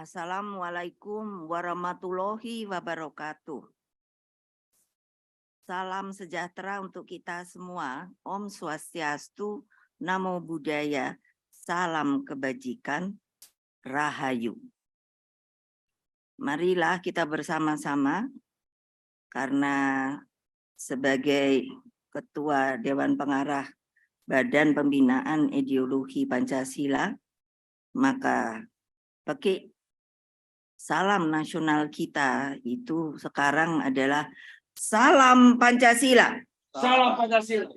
Assalamualaikum warahmatullahi wabarakatuh. Salam sejahtera untuk kita semua. Om Swastiastu, Namo Buddhaya, salam kebajikan, Rahayu. Marilah kita bersama-sama, karena sebagai Ketua Dewan Pengarah Badan Pembinaan Ideologi Pancasila, maka pakai salam nasional kita itu sekarang adalah salam Pancasila. Salam Pancasila.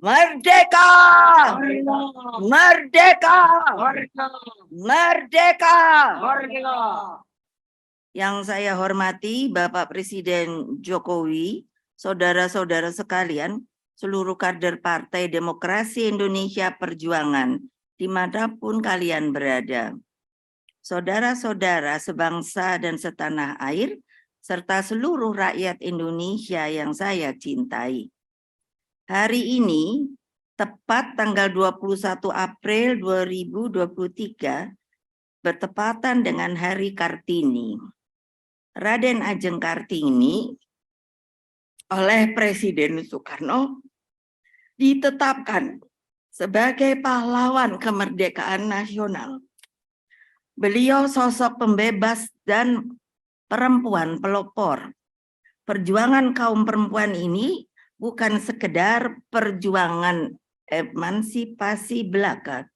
Merdeka! Merdeka! Merdeka! Merdeka! Merdeka! Yang saya hormati Bapak Presiden Jokowi, saudara-saudara sekalian, seluruh kader Partai Demokrasi Indonesia Perjuangan, dimanapun kalian berada. Saudara-saudara sebangsa dan setanah air, serta seluruh rakyat Indonesia yang saya cintai. Hari ini, tepat tanggal 21 April 2023, bertepatan dengan Hari Kartini. Raden Ajeng Kartini oleh Presiden Soekarno ditetapkan sebagai pahlawan kemerdekaan nasional. Beliau sosok pembebas dan perempuan pelopor. Perjuangan kaum perempuan ini bukan sekedar perjuangan emansipasi belaka,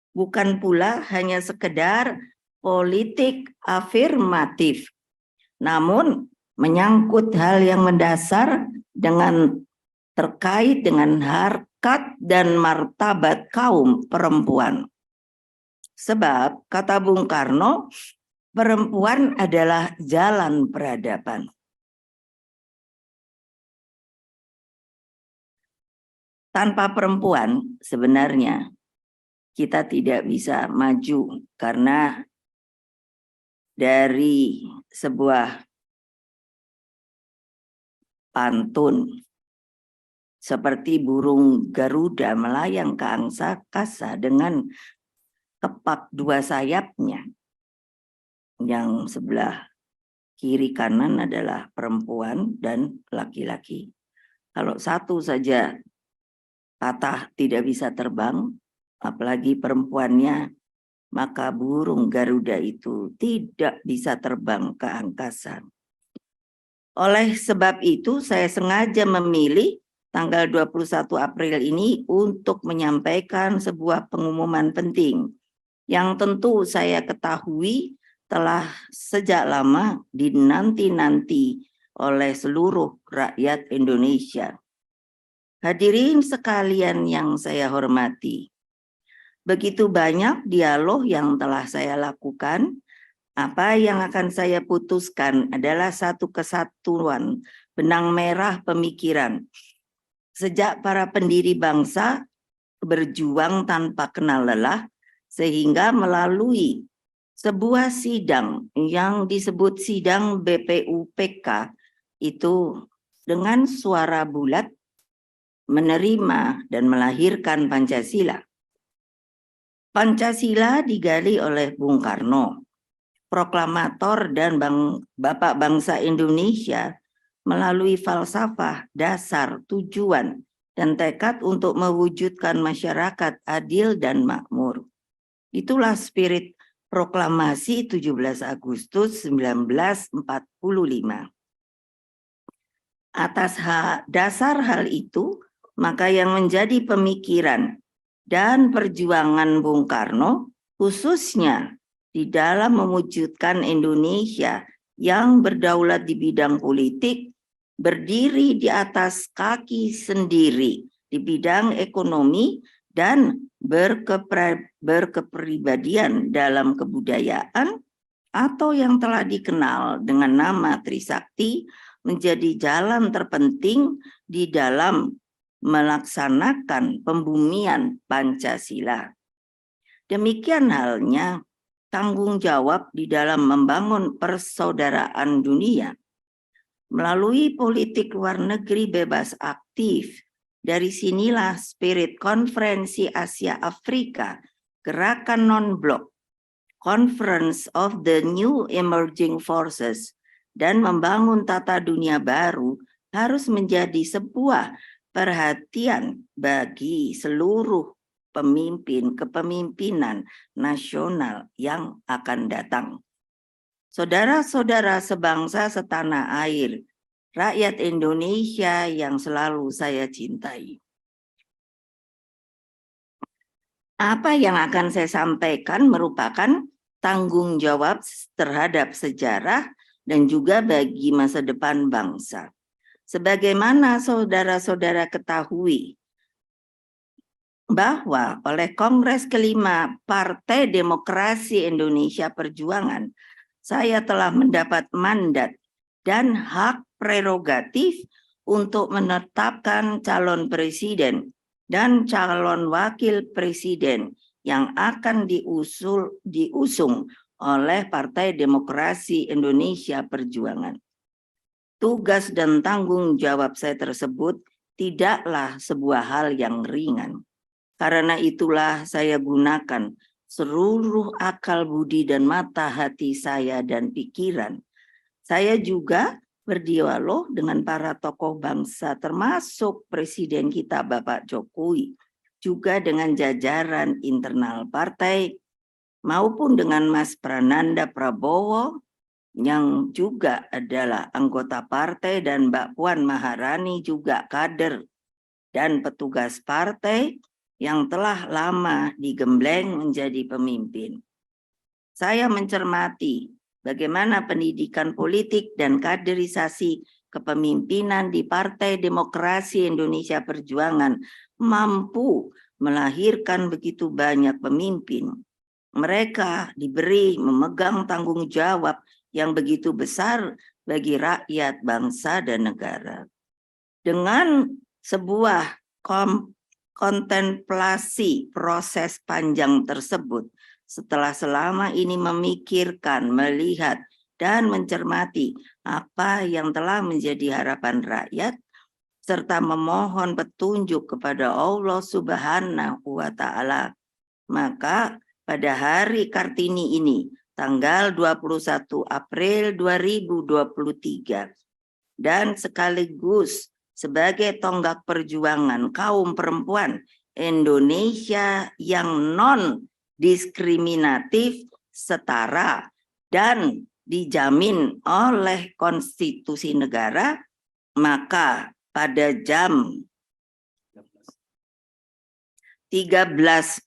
bukan pula hanya sekedar politik afirmatif, namun menyangkut hal yang mendasar terkait dengan harkat dan martabat kaum perempuan. Sebab, kata Bung Karno, perempuan adalah jalan peradaban. Tanpa perempuan, sebenarnya kita tidak bisa maju, karena dari sebuah pantun seperti burung Garuda melayang ke angkasa dengan kepak dua sayapnya, yang sebelah kiri kanan adalah perempuan dan laki-laki. Kalau satu saja patah tidak bisa terbang, apalagi perempuannya, maka burung Garuda itu tidak bisa terbang ke angkasa. Oleh sebab itu, saya sengaja memilih tanggal 21 April ini untuk menyampaikan sebuah pengumuman penting yang tentu saya ketahui telah sejak lama dinanti-nanti oleh seluruh rakyat Indonesia. Hadirin sekalian yang saya hormati, begitu banyak dialog yang telah saya lakukan. Apa yang akan saya putuskan adalah satu kesatuan benang merah pemikiran. Sejak para pendiri bangsa berjuang tanpa kenal lelah, sehingga melalui sebuah sidang yang disebut sidang BPUPK itu dengan suara bulat menerima dan melahirkan Pancasila. Pancasila digali oleh Bung Karno, proklamator dan Bapak Bangsa Indonesia, melalui falsafah, dasar, tujuan, dan tekad untuk mewujudkan masyarakat adil dan makmur. Itulah spirit proklamasi 17 Agustus 1945. Atas dasar hal itu, maka yang menjadi pemikiran dan perjuangan Bung Karno, khususnya di dalam mewujudkan Indonesia yang berdaulat di bidang politik, berdiri di atas kaki sendiri di bidang ekonomi, dan berkepribadian dalam kebudayaan, atau yang telah dikenal dengan nama Trisakti, menjadi jalan terpenting di dalam melaksanakan pembumian Pancasila. Demikian halnya tanggung jawab di dalam membangun persaudaraan dunia melalui politik luar negeri bebas aktif. Dari sinilah spirit Konferensi Asia Afrika, Gerakan Non-Blok, Conference of the New Emerging Forces dan membangun tata dunia baru harus menjadi sebuah perhatian bagi seluruh pemimpin kepemimpinan nasional yang akan datang. Saudara-saudara sebangsa setanah air, rakyat Indonesia yang selalu saya cintai. Apa yang akan saya sampaikan merupakan tanggung jawab terhadap sejarah dan juga bagi masa depan bangsa. Sebagaimana saudara-saudara ketahui bahwa oleh Kongres kelima Partai Demokrasi Indonesia Perjuangan, saya telah mendapat mandat dan hak prerogatif untuk menetapkan calon presiden dan calon wakil presiden yang akan diusung oleh Partai Demokrasi Indonesia Perjuangan. Tugas dan tanggung jawab saya tersebut tidaklah sebuah hal yang ringan. Karena itulah saya gunakan seluruh akal budi dan mata hati saya dan pikiran. Saya juga berdialog dengan para tokoh bangsa termasuk Presiden kita Bapak Jokowi, juga dengan jajaran internal partai maupun dengan Mas Prananda Prabowo yang juga adalah anggota partai dan Mbak Puan Maharani juga kader dan petugas partai yang telah lama digembleng menjadi pemimpin. Saya mencermati bagaimana pendidikan politik dan kaderisasi kepemimpinan di Partai Demokrasi Indonesia Perjuangan mampu melahirkan begitu banyak pemimpin. Mereka diberi memegang tanggung jawab yang begitu besar bagi rakyat, bangsa, dan negara. Dengan sebuah kontemplasi proses panjang tersebut, setelah selama ini memikirkan, melihat, dan mencermati apa yang telah menjadi harapan rakyat, serta memohon petunjuk kepada Allah Subhanahu wa Ta'ala, maka pada hari Kartini ini, tanggal 21 April 2023, dan sekaligus sebagai tonggak perjuangan kaum perempuan Indonesia yang non-diskriminatif, setara, dan dijamin oleh konstitusi negara, maka pada jam 13.45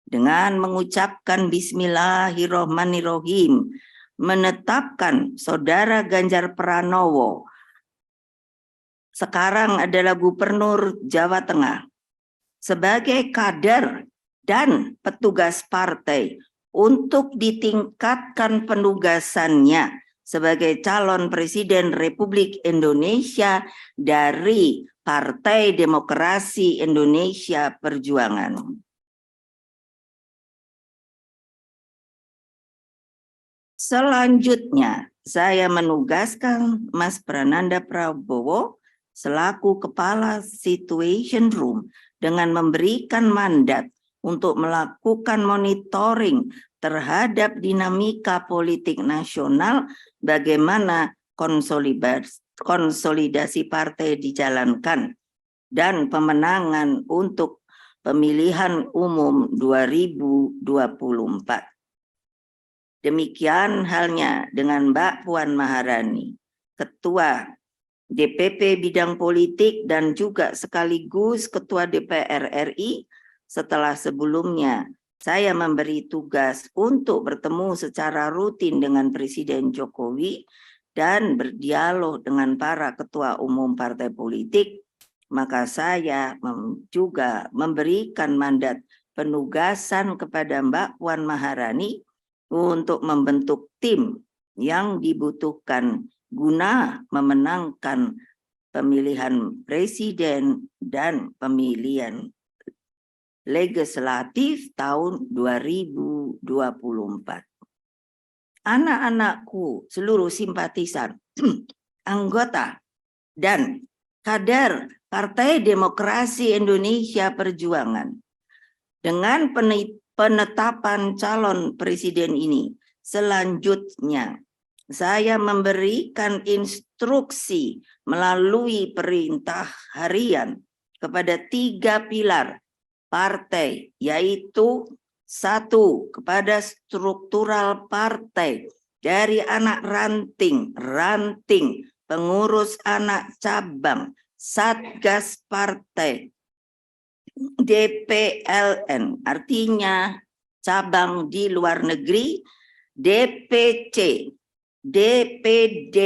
dengan mengucapkan Bismillahirrohmanirrohim, menetapkan Saudara Ganjar Pranowo sekarang adalah Gubernur Jawa Tengah sebagai kader dan petugas partai untuk ditingkatkan penugasannya sebagai calon Presiden Republik Indonesia dari Partai Demokrasi Indonesia Perjuangan. Selanjutnya, saya menugaskan Mas Prananda Prabowo selaku Kepala Situation Room dengan memberikan mandat untuk melakukan monitoring terhadap dinamika politik nasional, bagaimana konsolidasi partai dijalankan, dan pemenangan untuk pemilihan umum 2024. Demikian halnya dengan Mbak Puan Maharani, Ketua DPP Bidang Politik dan juga sekaligus Ketua DPR RI, setelah sebelumnya saya memberi tugas untuk bertemu secara rutin dengan Presiden Jokowi dan berdialog dengan para ketua umum partai politik, maka saya juga memberikan mandat penugasan kepada Mbak Puan Maharani untuk membentuk tim yang dibutuhkan guna memenangkan pemilihan presiden dan pemilihan legislatif tahun 2024. Anak-anakku, seluruh simpatisan, anggota, dan kader Partai Demokrasi Indonesia Perjuangan, dengan penetapan calon presiden ini. Selanjutnya, saya memberikan instruksi melalui perintah harian kepada 3 pilar partai, yaitu 1, kepada struktural partai dari anak ranting, pengurus anak cabang, satgas partai, DPLN, artinya cabang di luar negeri, DPC, DPD,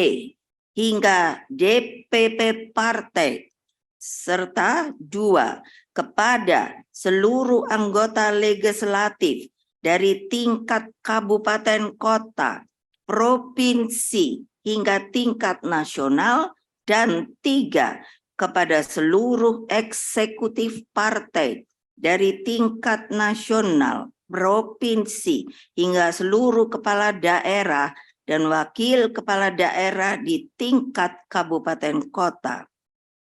hingga DPP partai, serta 2, kepada seluruh anggota legislatif dari tingkat kabupaten kota, provinsi, hingga tingkat nasional, dan 3, kepada seluruh eksekutif partai dari tingkat nasional, provinsi, hingga seluruh kepala daerah dan wakil kepala daerah di tingkat kabupaten kota.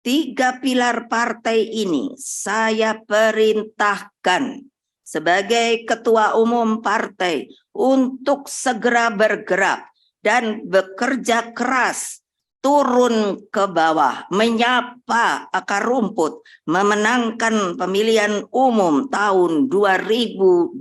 3 pilar partai ini saya perintahkan sebagai ketua umum partai untuk segera bergerak dan bekerja keras, turun ke bawah, menyapa akar rumput, memenangkan pemilihan umum tahun 2024.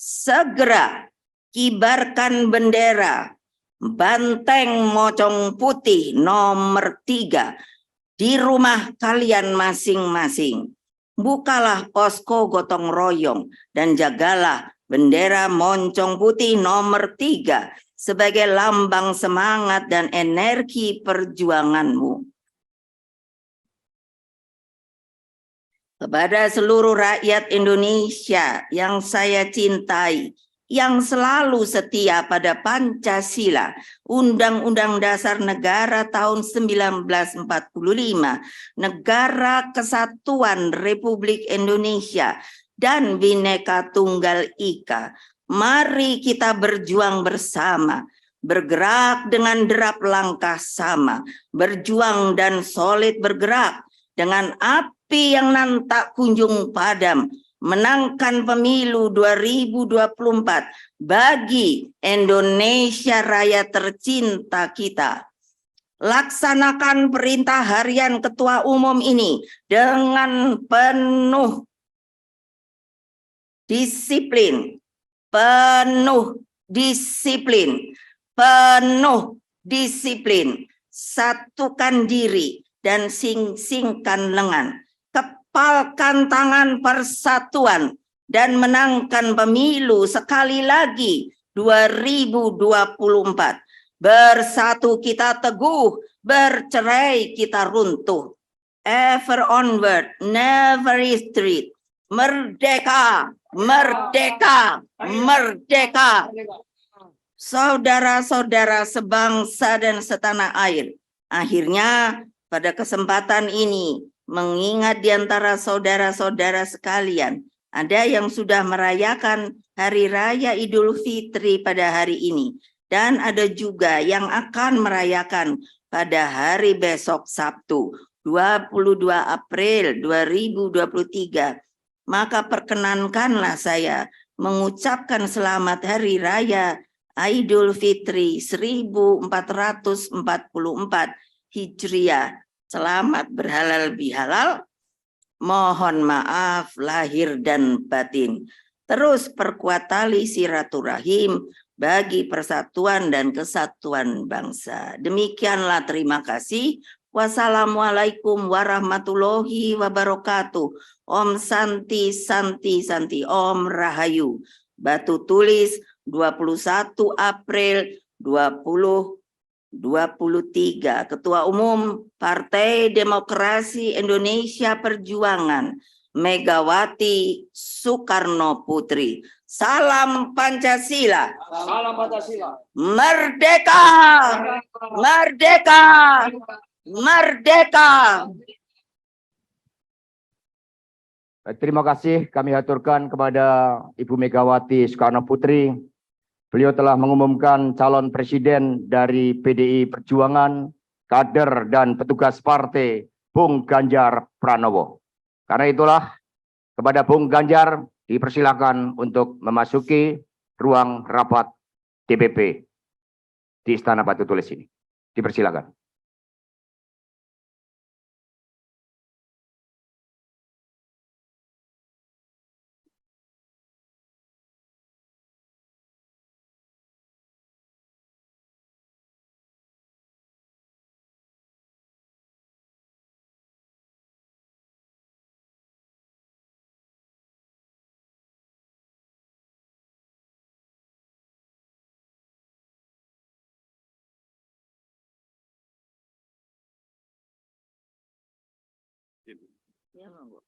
Segera kibarkan bendera banteng mocong putih nomor 3 di rumah kalian masing-masing. Bukalah posko gotong royong dan jagalah bendera moncong putih nomor 3 sebagai lambang semangat dan energi perjuanganmu. Kepada seluruh rakyat Indonesia yang saya cintai, yang selalu setia pada Pancasila, Undang-Undang Dasar Negara tahun 1945, Negara Kesatuan Republik Indonesia, dan Bhinneka Tunggal Ika. Mari kita berjuang bersama, bergerak dengan derap langkah sama, berjuang dan solid bergerak dengan api yang nan tak kunjung padam, menangkan pemilu 2024 bagi Indonesia Raya tercinta kita. Laksanakan perintah harian ketua umum ini dengan penuh disiplin, satukan diri dan sing-singkan lengan, kepalkan tangan persatuan dan menangkan pemilu sekali lagi 2024. Bersatu kita teguh, bercerai kita runtuh. Ever onward, never retreat. Merdeka, merdeka, merdeka. Saudara-saudara sebangsa dan setanah air, akhirnya pada kesempatan ini, mengingat di antara saudara-saudara sekalian, ada yang sudah merayakan Hari Raya Idul Fitri pada hari ini, dan ada juga yang akan merayakan pada hari besok Sabtu, 22 April 2023. Maka perkenankanlah saya mengucapkan selamat Hari Raya Idul Fitri 1444 Hijriah. Selamat berhalal bihalal. Mohon maaf lahir dan batin. Terus perkuat tali silaturahim bagi persatuan dan kesatuan bangsa. Demikianlah, terima kasih. Wassalamualaikum warahmatullahi wabarakatuh. Om Santi Santi Santi, Om Rahayu. Batu tulis 21 April 2023. Ketua Umum Partai Demokrasi Indonesia Perjuangan, Megawati Soekarno Putri. Salam Pancasila. Salam Pancasila. Merdeka! Merdeka! Merdeka! Terima kasih kami aturkan kepada Ibu Megawati Soekarno Putri. Beliau telah mengumumkan calon presiden dari PDI Perjuangan, kader dan petugas partai Bung Ganjar Pranowo. Karena itulah kepada Bung Ganjar dipersilakan untuk memasuki ruang rapat DPP di Istana Batu Tulis ini. Dipersilakan. Ya, monggo.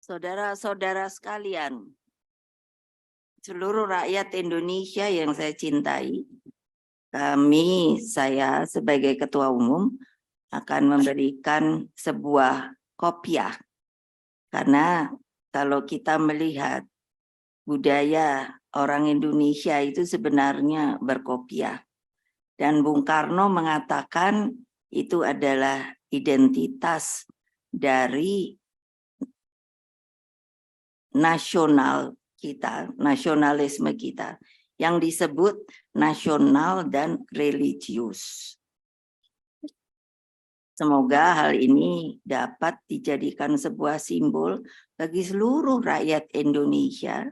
Saudara-saudara sekalian, seluruh rakyat Indonesia yang saya cintai, saya sebagai Ketua Umum akan memberikan sebuah kopiah. Karena kalau kita melihat budaya orang Indonesia itu sebenarnya berkopiah. Dan Bung Karno mengatakan itu adalah identitas dari nasional kita, nasionalisme kita, yang disebut nasional dan religius. Semoga hal ini dapat dijadikan sebuah simbol bagi seluruh rakyat Indonesia,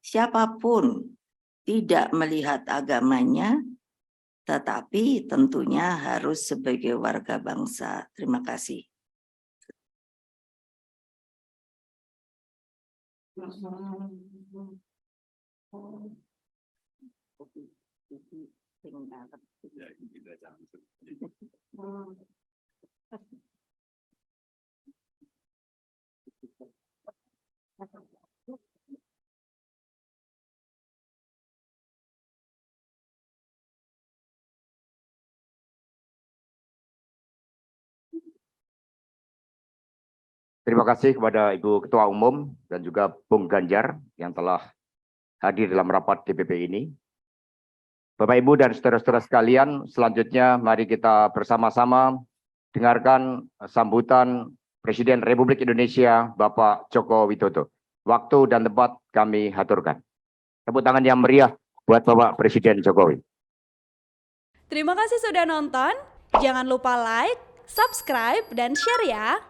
siapapun tidak melihat agamanya, tetapi tentunya harus sebagai warga bangsa. Terima kasih. Terima kasih kepada Ibu Ketua Umum dan juga Bung Ganjar yang telah hadir dalam rapat DPP ini. Bapak, Ibu, dan saudara-saudara sekalian, selanjutnya mari kita bersama-sama dengarkan sambutan Presiden Republik Indonesia, Bapak Joko Widodo. Waktu dan tempat kami haturkan. Tepuk tangan yang meriah buat Bapak Presiden Jokowi. Terima kasih sudah nonton. Jangan lupa like, subscribe, dan share ya.